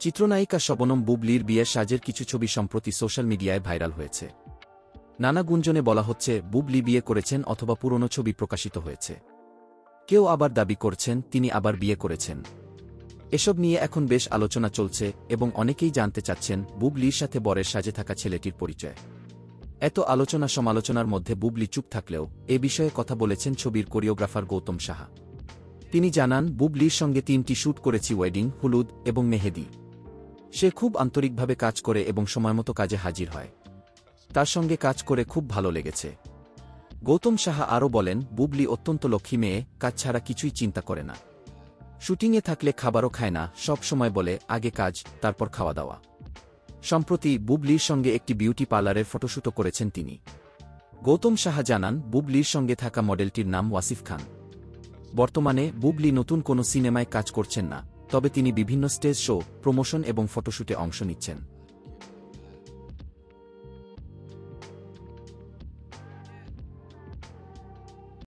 চিত্রনায়িকা শবনম বুবলির বিয়ের সাজের কিছু ছবি সম্প্রতি সোশ্যাল মিডিয়ায় ভাইরাল হয়েছে। নানা গুঞ্জনে বলা হচ্ছে বুবলি বিয়ে করেছেন অথবা পুরনো ছবি প্রকাশিত হয়েছে। কেউ আবার দাবি করছেন তিনি আবার বিয়ে করেছেন। এসব নিয়ে এখন বেশ আলোচনা চলছে এবং অনেকেই জানতে চাচ্ছেন বুবলির সাথে বরের সাজে থাকা ছেলেটির পরিচয়। এত আলোচনা সমালোচনার মধ্যে বুবলি চুপ থাকলেও এ বিষয়ে কথা বলেছেন ছবির কোরিওগ্রাফার গৌতম সাহা। তিনি জানান, বুবলির সঙ্গে 3টি শ্যুট করেছি, ওয়েডিং, হলুদ এবং মেহেদি। সে খুব আন্তরিকভাবে কাজ করে এবং সময়মতো কাজে হাজির হয়। তার সঙ্গে কাজ করে খুব ভালো লেগেছে। গৌতম সাহা আরও বলেন, বুবলি অত্যন্ত লক্ষ্মী মেয়ে, কাজ ছাড়া কিছুই চিন্তা করে না। শুটিংয়ে থাকলে খাবারও খায় না, সব সময় বলে আগে কাজ, তারপর খাওয়া দাওয়া। সম্প্রতি বুবলির সঙ্গে একটি বিউটি পার্লারের ফটোশ্যুটও করেছেন তিনি। গৌতম সাহা জানান, বুবলির সঙ্গে থাকা মডেলটির নাম ওয়াসিফ খান। বর্তমানে বুবলি নতুন কোনো সিনেমায় কাজ করছেন না, তবে তিনি বিভিন্ন স্টেজ শো, প্রমোশন এবং ফটোশ্যুটে অংশ নিচ্ছেন।